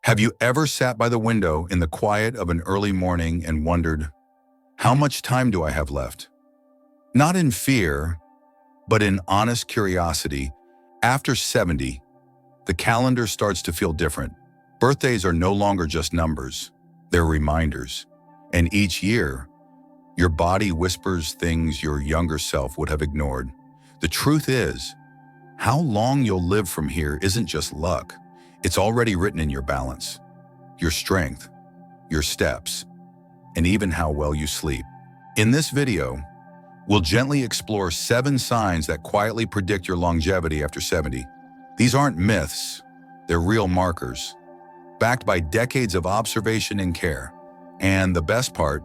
Have you ever sat by the window in the quiet of an early morning and wondered, how much time do I have left? Not in fear, but in honest curiosity. After 70, the calendar starts to feel different. Birthdays are no longer just numbers, they're reminders. And each year, your body whispers things your younger self would have ignored. The truth is, how long you'll live from here isn't just luck. It's already written in your balance, your strength, your steps, and even how well you sleep. In this video, we'll gently explore 7 signs that quietly predict your longevity after 70. These aren't myths, they're real markers, backed by decades of observation and care. And the best part,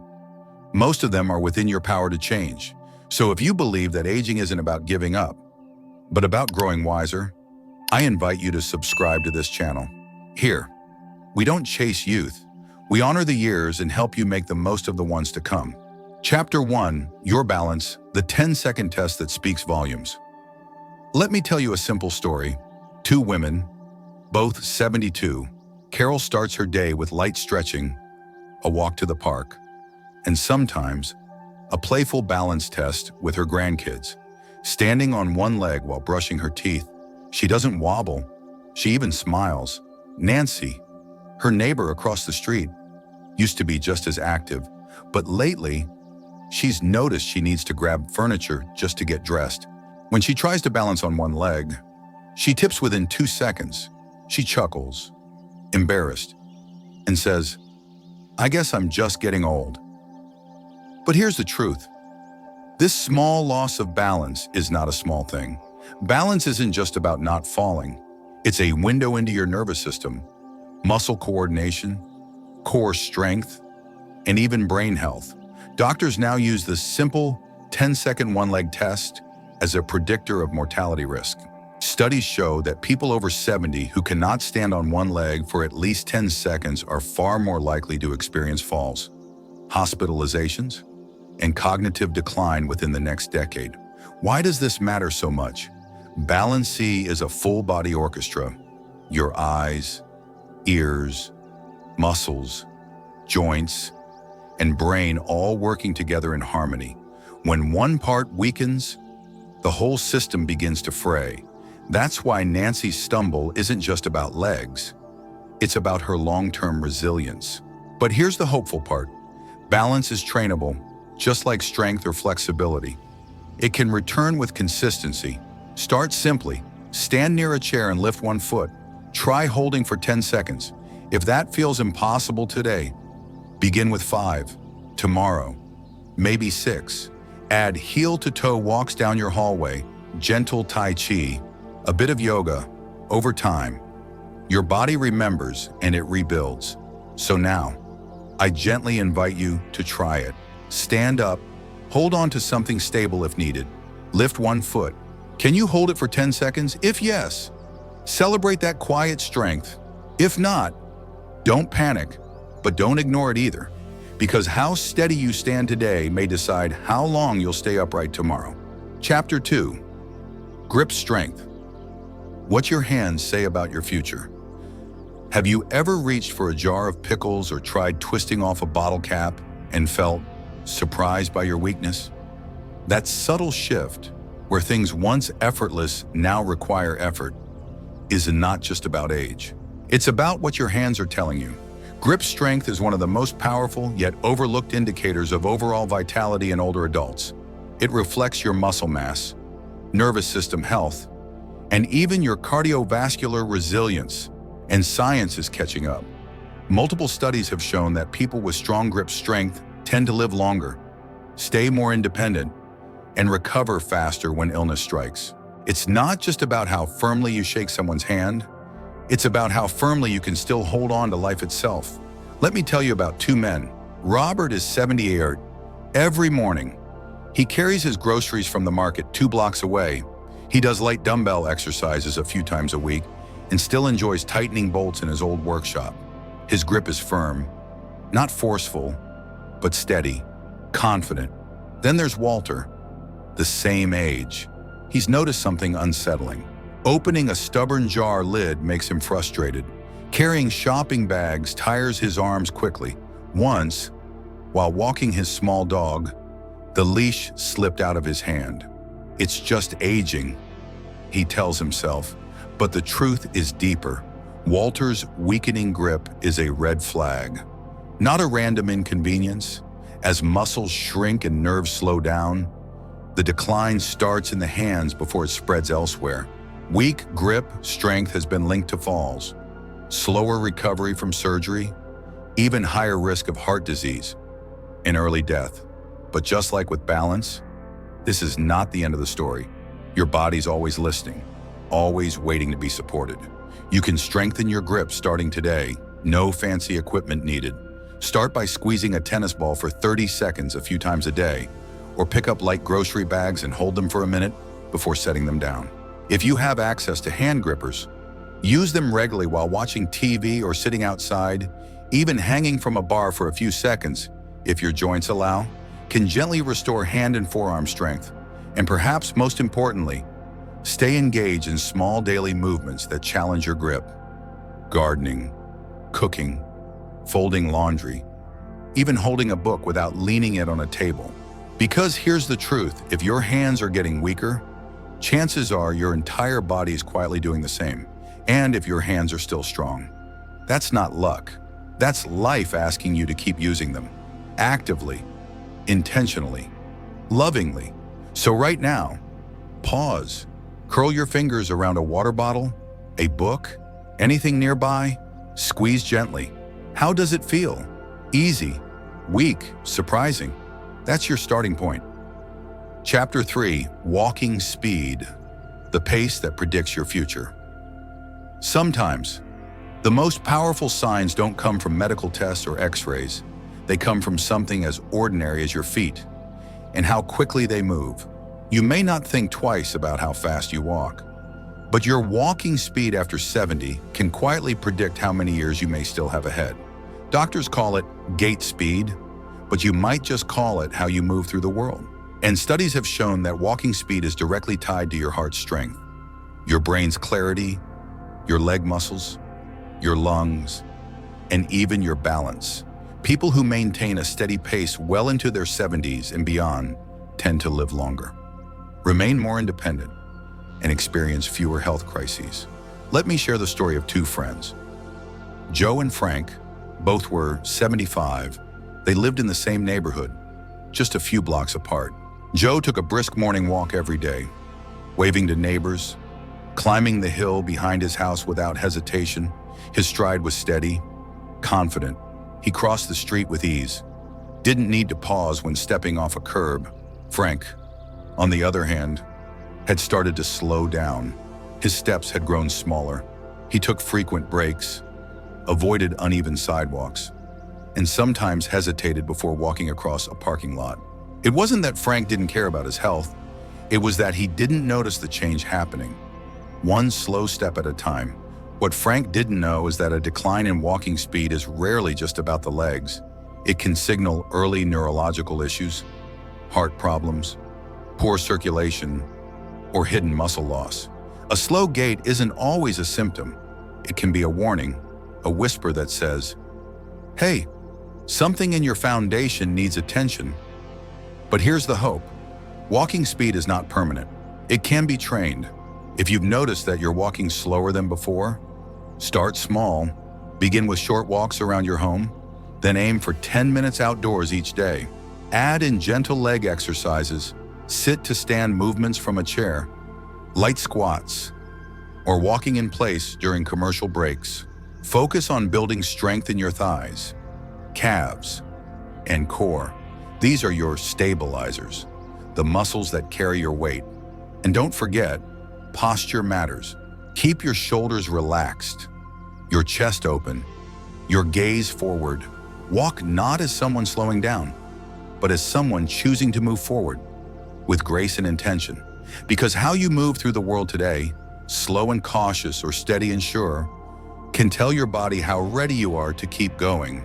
most of them are within your power to change. So if you believe that aging isn't about giving up, but about growing wiser, I invite you to subscribe to this channel. Here, we don't chase youth. We honor the years and help you make the most of the ones to come. Chapter 1, Your Balance, the 10-second test that speaks volumes. Let me tell you a simple story. 2 women, both 72. Carol starts her day with light stretching, a walk to the park, and sometimes a playful balance test with her grandkids. Standing on one leg while brushing her teeth, she doesn't wobble, she even smiles. Nancy, her neighbor across the street, used to be just as active, but lately, she's noticed she needs to grab furniture just to get dressed. When she tries to balance on one leg, she tips within 2 seconds. She chuckles, embarrassed, and says, "I guess I'm just getting old." But here's the truth. This small loss of balance is not a small thing. Balance isn't just about not falling. It's a window into your nervous system, muscle coordination, core strength, and even brain health. Doctors now use this simple 10-second one-leg test as a predictor of mortality risk. Studies show that people over 70 who cannot stand on one leg for at least 10 seconds are far more likely to experience falls, hospitalizations, and cognitive decline within the next decade. Why does this matter so much? Balance is a full-body orchestra. Your eyes, ears, muscles, joints, and brain all working together in harmony. When one part weakens, the whole system begins to fray. That's why Nancy's stumble isn't just about legs. It's about her long-term resilience. But here's the hopeful part. Balance is trainable, just like strength or flexibility. It can return with consistency. Start simply. Stand near a chair and lift one foot. Try holding for 10 seconds. If that feels impossible today, begin with 5. Tomorrow, maybe 6. Add heel-to-toe walks down your hallway, gentle Tai Chi, a bit of yoga. Over time, your body remembers and it rebuilds. So now, I gently invite you to try it. Stand up, hold on to something stable if needed. Lift one foot. Can you hold it for 10 seconds? If yes, celebrate that quiet strength. If not, don't panic, but don't ignore it either. Because how steady you stand today may decide how long you'll stay upright tomorrow. Chapter 2, Grip Strength. What your hands say about your future. Have you ever reached for a jar of pickles or tried twisting off a bottle cap and felt surprised by your weakness? That subtle shift, where things once effortless now require effort, is not just about age. It's about what your hands are telling you. Grip strength is one of the most powerful yet overlooked indicators of overall vitality in older adults. It reflects your muscle mass, nervous system health, and even your cardiovascular resilience, and science is catching up. Multiple studies have shown that people with strong grip strength tend to live longer, stay more independent, and recover faster when illness strikes. It's not just about how firmly you shake someone's hand, it's about how firmly you can still hold on to life itself. Let me tell you about 2 men. Robert is 78. Every morning, he carries his groceries from the market 2 blocks away. He does light dumbbell exercises a few times a week and still enjoys tightening bolts in his old workshop. His grip is firm, not forceful, but steady, confident. Then there's Walter, the same age. He's noticed something unsettling. Opening a stubborn jar lid makes him frustrated. Carrying shopping bags tires his arms quickly. Once, while walking his small dog, the leash slipped out of his hand. It's just aging, he tells himself, but the truth is deeper. Walter's weakening grip is a red flag, not a random inconvenience. As muscles shrink and nerves slow down, the decline starts in the hands before it spreads elsewhere. Weak grip strength has been linked to falls, slower recovery from surgery, even higher risk of heart disease and early death. But just like with balance, this is not the end of the story. Your body's always listening, always waiting to be supported. You can strengthen your grip starting today. No fancy equipment needed. Start by squeezing a tennis ball for 30 seconds a few times a day, or pick up light grocery bags and hold them for a minute before setting them down. If you have access to hand grippers, use them regularly while watching TV or sitting outside. Even hanging from a bar for a few seconds, if your joints allow, can gently restore hand and forearm strength. And perhaps most importantly, stay engaged in small daily movements that challenge your grip. Gardening, cooking, folding laundry, even holding a book without leaning it on a table. Because here's the truth, if your hands are getting weaker, chances are your entire body is quietly doing the same. And if your hands are still strong, that's not luck. That's life asking you to keep using them, actively, intentionally, lovingly. So right now, pause, curl your fingers around a water bottle, a book, anything nearby, squeeze gently. How does it feel? Easy, weak, surprising? That's your starting point. Chapter 3, Walking Speed, the pace that predicts your future. Sometimes, the most powerful signs don't come from medical tests or x-rays. They come from something as ordinary as your feet and how quickly they move. You may not think twice about how fast you walk, but your walking speed after 70 can quietly predict how many years you may still have ahead. Doctors call it gait speed, but you might just call it how you move through the world. And studies have shown that walking speed is directly tied to your heart's strength, your brain's clarity, your leg muscles, your lungs, and even your balance. People who maintain a steady pace well into their 70s and beyond tend to live longer, remain more independent, and experience fewer health crises. Let me share the story of two friends. Joe and Frank, both were 75. They lived in the same neighborhood, just a few blocks apart. Joe took a brisk morning walk every day, waving to neighbors, climbing the hill behind his house without hesitation. His stride was steady, confident. He crossed the street with ease, didn't need to pause when stepping off a curb. Frank, on the other hand, had started to slow down. His steps had grown smaller. He took frequent breaks, avoided uneven sidewalks, and sometimes hesitated before walking across a parking lot. It wasn't that Frank didn't care about his health. It was that he didn't notice the change happening, one slow step at a time. What Frank didn't know is that a decline in walking speed is rarely just about the legs. It can signal early neurological issues, heart problems, poor circulation, or hidden muscle loss. A slow gait isn't always a symptom. It can be a warning, a whisper that says, "Hey, something in your foundation needs attention." But here's the hope. Walking speed is not permanent. It can be trained. If you've noticed that you're walking slower than before, start small. Begin with short walks around your home, then aim for 10 minutes outdoors each day. Add in gentle leg exercises, sit to stand movements from a chair, light squats, or walking in place during commercial breaks. Focus on building strength in your thighs, calves, and core. These are your stabilizers, the muscles that carry your weight. And don't forget, posture matters. Keep your shoulders relaxed, your chest open, your gaze forward. Walk not as someone slowing down, but as someone choosing to move forward with grace and intention. Because how you move through the world today, slow and cautious or steady and sure, can tell your body how ready you are to keep going,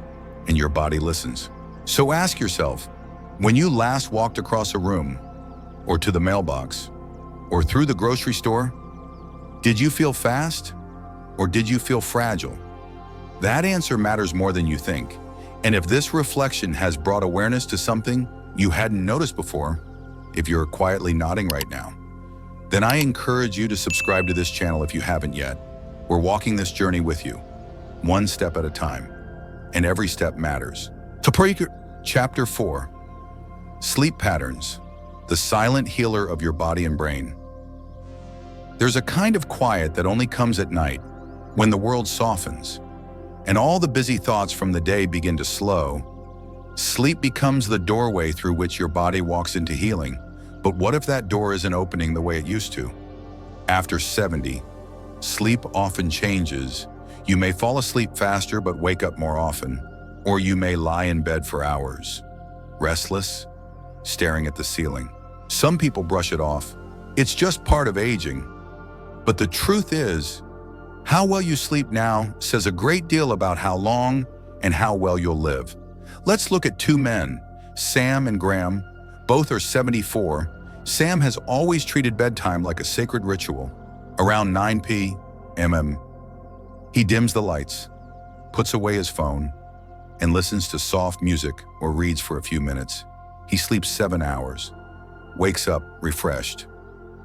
and your body listens. So ask yourself, when you last walked across a room, or to the mailbox, or through the grocery store, did you feel fast, or did you feel fragile? That answer matters more than you think. And if this reflection has brought awareness to something you hadn't noticed before, if you're quietly nodding right now, then I encourage you to subscribe to this channel if you haven't yet. We're walking this journey with you, one step at a time, and every step matters. Chapter 4. Sleep Patterns, the silent healer of your body and brain. There's a kind of quiet that only comes at night, when the world softens, and all the busy thoughts from the day begin to slow. Sleep becomes the doorway through which your body walks into healing. But what if that door isn't opening the way it used to? After 70, sleep often changes. You may fall asleep faster but wake up more often, or you may lie in bed for hours, restless, staring at the ceiling. Some people brush it off. It's just part of aging. But the truth is, how well you sleep now says a great deal about how long and how well you'll live. Let's look at two men, Sam and Graham. Both are 74. Sam has always treated bedtime like a sacred ritual. Around 9 p.m., he dims the lights, puts away his phone, and listens to soft music or reads for a few minutes. He sleeps 7 hours, wakes up refreshed,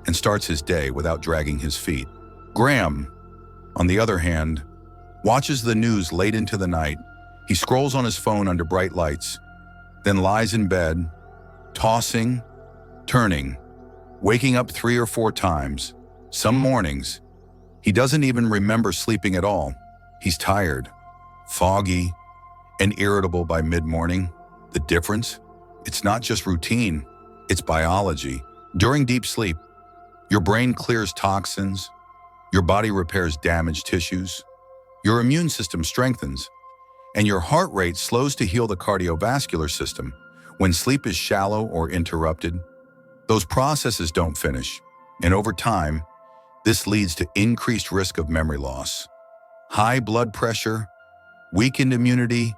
and starts his day without dragging his feet. Graham, on the other hand, watches the news late into the night. He scrolls on his phone under bright lights, then lies in bed, tossing, turning, waking up 3 or 4 times. Some mornings, he doesn't even remember sleeping at all. He's tired, foggy, and irritable by mid-morning. The difference? It's not just routine, it's biology. During deep sleep, your brain clears toxins, your body repairs damaged tissues, your immune system strengthens, and your heart rate slows to heal the cardiovascular system. When sleep is shallow or interrupted, those processes don't finish, and over time, this leads to increased risk of memory loss, high blood pressure, weakened immunity,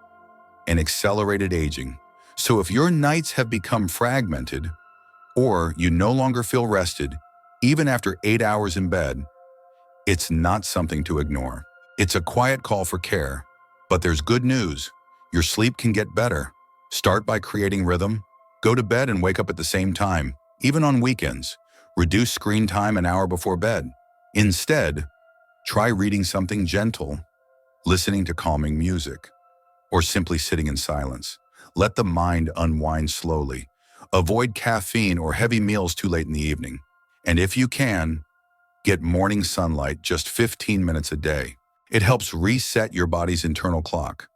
and accelerated aging. So if your nights have become fragmented, or you no longer feel rested, even after 8 hours in bed, it's not something to ignore. It's a quiet call for care. But there's good news. Your sleep can get better. Start by creating rhythm. Go to bed and wake up at the same time, even on weekends. Reduce screen time an hour before bed. Instead, try reading something gentle, listening to calming music, or simply sitting in silence. Let the mind unwind slowly. Avoid caffeine or heavy meals too late in the evening. And if you can, get morning sunlight just 15 minutes a day. It helps reset your body's internal clock,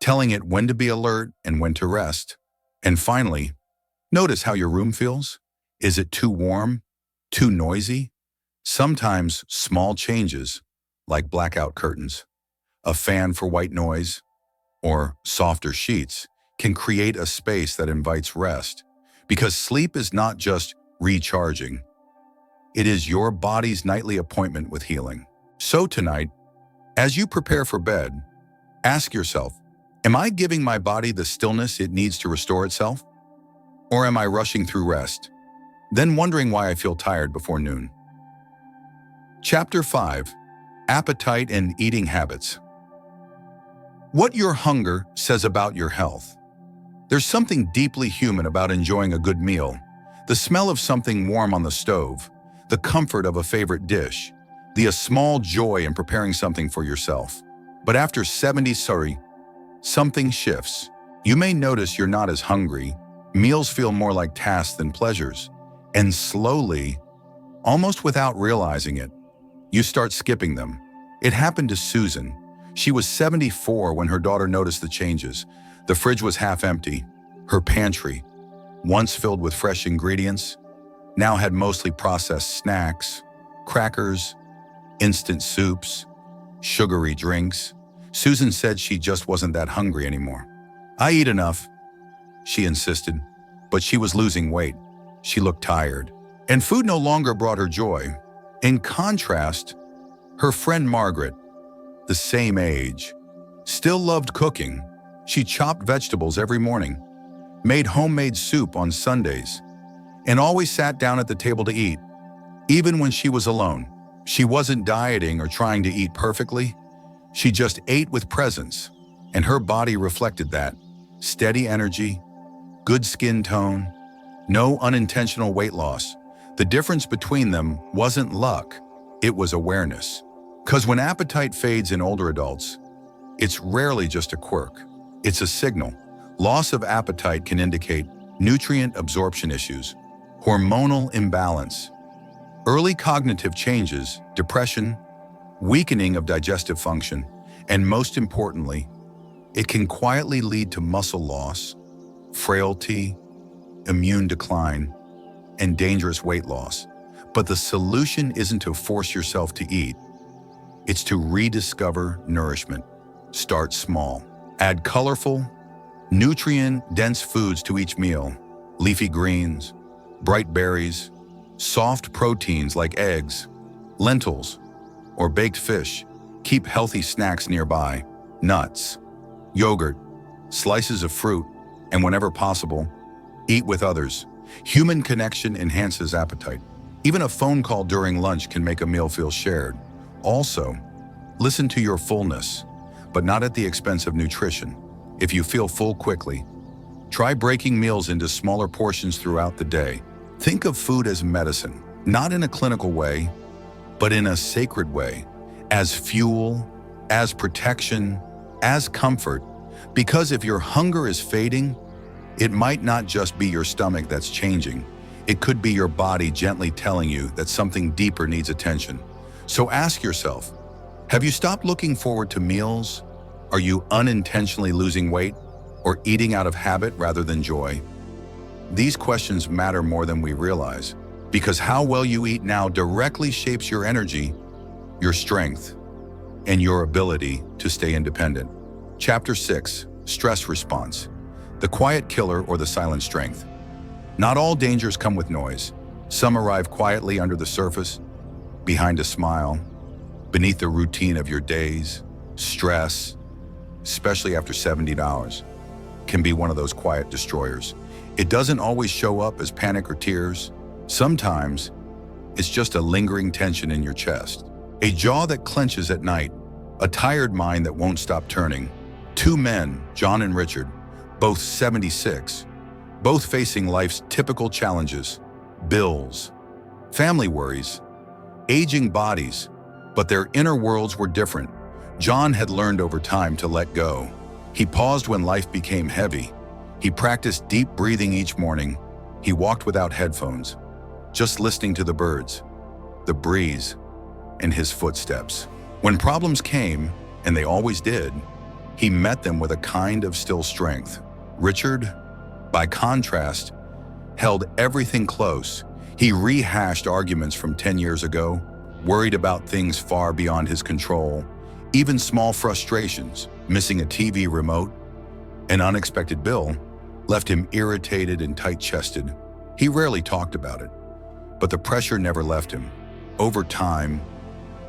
telling it when to be alert and when to rest. And finally, notice how your room feels. Is it too warm? Too noisy? Sometimes small changes, like blackout curtains, a fan for white noise, or softer sheets, can create a space that invites rest. Because sleep is not just recharging. It is your body's nightly appointment with healing. So tonight, as you prepare for bed, ask yourself, am I giving my body the stillness it needs to restore itself? Or am I rushing through rest, then wondering why I feel tired before noon? Chapter 5. Appetite and Eating Habits. What your hunger says about your health. There's something deeply human about enjoying a good meal, the smell of something warm on the stove, the comfort of a favorite dish, a small joy in preparing something for yourself. But after 70, something shifts. You may notice you're not as hungry. Meals feel more like tasks than pleasures. And slowly, almost without realizing it, you start skipping them. It happened to Susan. She was 74 when her daughter noticed the changes. The fridge was half empty. Her pantry, once filled with fresh ingredients, now had mostly processed snacks, crackers, instant soups, sugary drinks. Susan said she just wasn't that hungry anymore. I eat enough, she insisted, but she was losing weight. She looked tired, and food no longer brought her joy. In contrast, her friend Margaret, the same age, still loved cooking. She chopped vegetables every morning, made homemade soup on Sundays, and always sat down at the table to eat, even when she was alone. She wasn't dieting or trying to eat perfectly. She just ate with presence, and her body reflected that. Steady energy, good skin tone, no unintentional weight loss. The difference between them wasn't luck, it was awareness. Because when appetite fades in older adults, it's rarely just a quirk. It's a signal. Loss of appetite can indicate nutrient absorption issues, hormonal imbalance, early cognitive changes, depression, weakening of digestive function, and most importantly, it can quietly lead to muscle loss, frailty, immune decline, and dangerous weight loss. But the solution isn't to force yourself to eat. It's to rediscover nourishment. Start small. Add colorful, nutrient-dense foods to each meal. Leafy greens, bright berries, soft proteins like eggs, lentils, or baked fish. Keep healthy snacks nearby. Nuts, yogurt, slices of fruit, and whenever possible, eat with others. Human connection enhances appetite. Even a phone call during lunch can make a meal feel shared. Also, listen to your fullness, but not at the expense of nutrition. If you feel full quickly, try breaking meals into smaller portions throughout the day. Think of food as medicine, not in a clinical way, but in a sacred way, as fuel, as protection, as comfort. Because if your hunger is fading, it might not just be your stomach that's changing. It could be your body gently telling you that something deeper needs attention. So ask yourself, have you stopped looking forward to meals? Are you unintentionally losing weight or eating out of habit rather than joy? These questions matter more than we realize, because how well you eat now directly shapes your energy, your strength, and your ability to stay independent. Chapter 6, Stress Response. The quiet killer or the silent strength. Not all dangers come with noise. Some arrive quietly under the surface, behind a smile, beneath the routine of your days. Stress, especially after 70 hours, can be one of those quiet destroyers. It doesn't always show up as panic or tears. Sometimes it's just a lingering tension in your chest, a jaw that clenches at night, a tired mind that won't stop turning. Two men, John and Richard, both 76, both facing life's typical challenges, bills, family worries, aging bodies, but their inner worlds were different. John had learned over time to let go. He paused when life became heavy. He practiced deep breathing each morning. He walked without headphones, just listening to the birds, the breeze, and his footsteps. When problems came, and they always did, he met them with a kind of still strength. Richard, by contrast, held everything close. He rehashed arguments from 10 years ago, worried about things far beyond his control. Even small frustrations, missing a TV remote, an unexpected bill, left him irritated and tight-chested. He rarely talked about it, but the pressure never left him. Over time,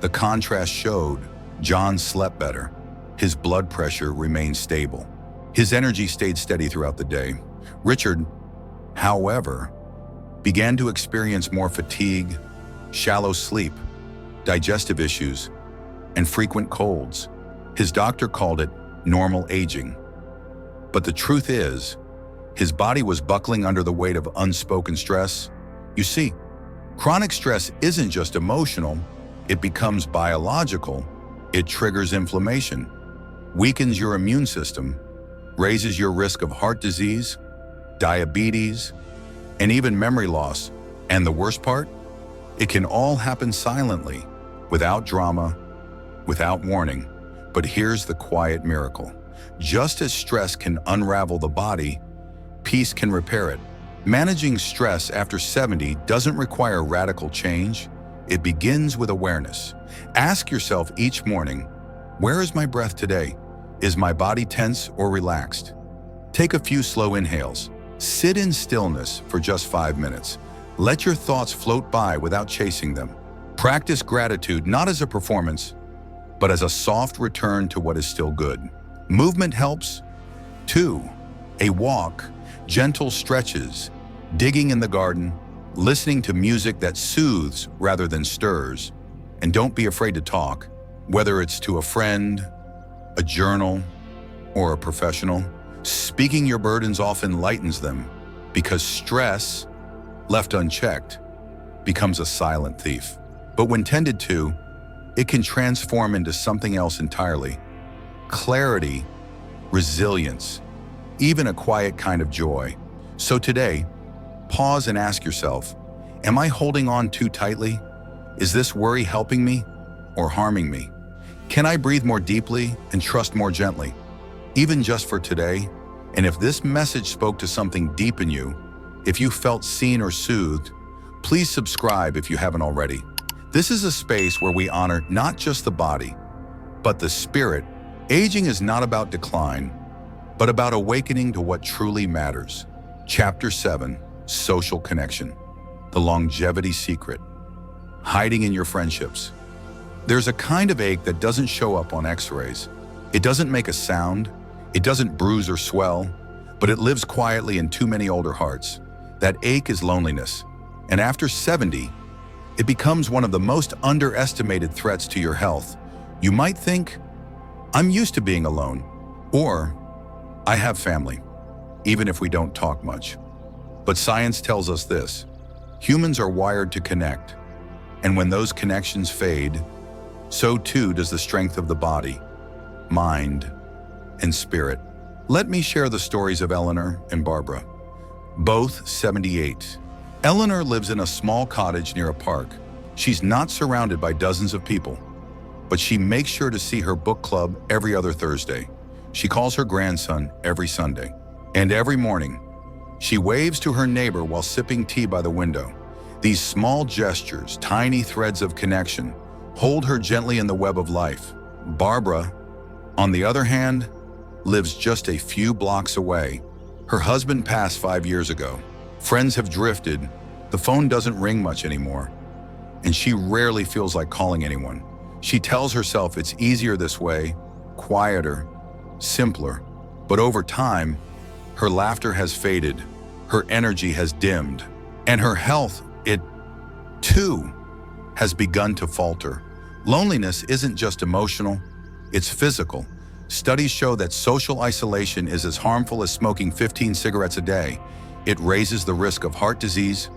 the contrast showed. John slept better. His blood pressure remained stable. His energy stayed steady throughout the day. Richard, however, began to experience more fatigue, shallow sleep, digestive issues, and frequent colds. His doctor called it normal aging. But the truth is, his body was buckling under the weight of unspoken stress. You see, chronic stress isn't just emotional, it becomes biological. It triggers inflammation, weakens your immune system, raises your risk of heart disease, diabetes, and even memory loss. And the worst part? It can all happen silently, without drama, without warning. But here's the quiet miracle. Just as stress can unravel the body, peace can repair it. Managing stress after 70 doesn't require radical change. It begins with awareness. Ask yourself each morning, where is my breath today? Is my body tense or relaxed? Take a few slow inhales. Sit in stillness for just 5 minutes. Let your thoughts float by without chasing them. Practice gratitude not as a performance, but as a soft return to what is still good. Movement helps, too. A walk, gentle stretches, digging in the garden, listening to music that soothes rather than stirs. And don't be afraid to talk. Whether it's to a friend, a journal, or a professional, speaking your burdens often lightens them because stress, left unchecked, becomes a silent thief. But when tended to, it can transform into something else entirely. Clarity, resilience, even a quiet kind of joy. So today, pause and ask yourself, am I holding on too tightly? Is this worry helping me or harming me? Can I breathe more deeply and trust more gently, even just for today? And if this message spoke to something deep in you, if you felt seen or soothed, please subscribe if you haven't already. This is a space where we honor not just the body, but the spirit. Aging is not about decline, but about awakening to what truly matters. Chapter 7, Social Connection, the longevity secret. Hiding in your friendships. There's a kind of ache that doesn't show up on x-rays. It doesn't make a sound, it doesn't bruise or swell, but it lives quietly in too many older hearts. That ache is loneliness, and after 70, it becomes one of the most underestimated threats to your health. You might think, I'm used to being alone, or I have family, even if we don't talk much. But science tells us this: humans are wired to connect, and when those connections fade, so too does the strength of the body, mind, and spirit. Let me share the stories of Eleanor and Barbara, both 78. Eleanor lives in a small cottage near a park. She's not surrounded by dozens of people, but she makes sure to see her book club every other Thursday. She calls her grandson every Sunday. And every morning, she waves to her neighbor while sipping tea by the window. These small gestures, tiny threads of connection, hold her gently in the web of life. Barbara, on the other hand, lives just a few blocks away. Her husband passed 5 years ago. Friends have drifted. The phone doesn't ring much anymore, and she rarely feels like calling anyone. She tells herself it's easier this way, quieter, simpler. But over time, her laughter has faded, her energy has dimmed, and her health, it too, has begun to falter. Loneliness isn't just emotional, it's physical. Studies show that social isolation is as harmful as smoking 15 cigarettes a day. It raises the risk of heart disease,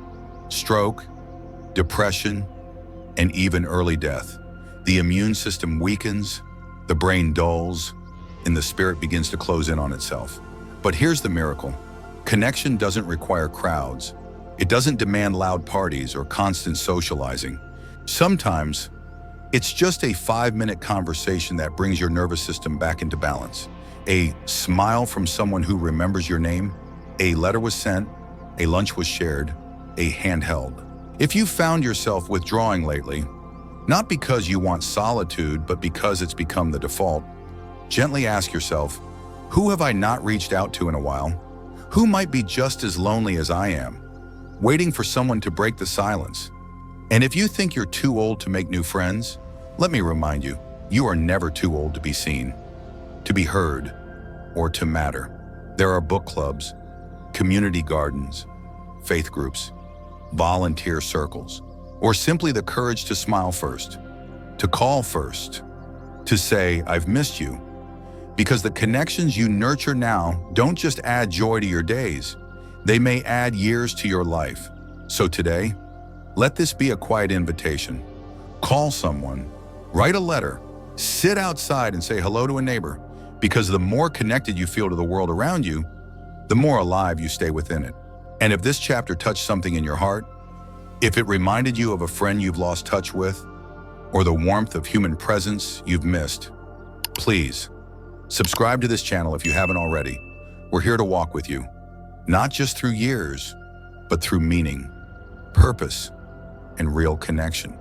stroke, depression, and even early death. The immune system weakens, the brain dulls, and the spirit begins to close in on itself. But here's the miracle. Connection doesn't require crowds. It doesn't demand loud parties or constant socializing. Sometimes, it's just a 5-minute conversation that brings your nervous system back into balance. A smile from someone who remembers your name, a letter was sent, a lunch was shared, a hand held. If you found yourself withdrawing lately, not because you want solitude, but because it's become the default, gently ask yourself, who have I not reached out to in a while? Who might be just as lonely as I am, waiting for someone to break the silence? And if you think you're too old to make new friends, let me remind you, you are never too old to be seen, to be heard, or to matter. There are book clubs, community gardens, faith groups, volunteer circles, or simply the courage to smile first, to call first, to say, I've missed you. Because the connections you nurture now don't just add joy to your days, they may add years to your life. So today, let this be a quiet invitation. Call someone, write a letter, sit outside and say hello to a neighbor, because the more connected you feel to the world around you, the more alive you stay within it. And if this chapter touched something in your heart, if it reminded you of a friend you've lost touch with, or the warmth of human presence you've missed, please subscribe to this channel if you haven't already. We're here to walk with you, not just through years, but through meaning, purpose, and real connection.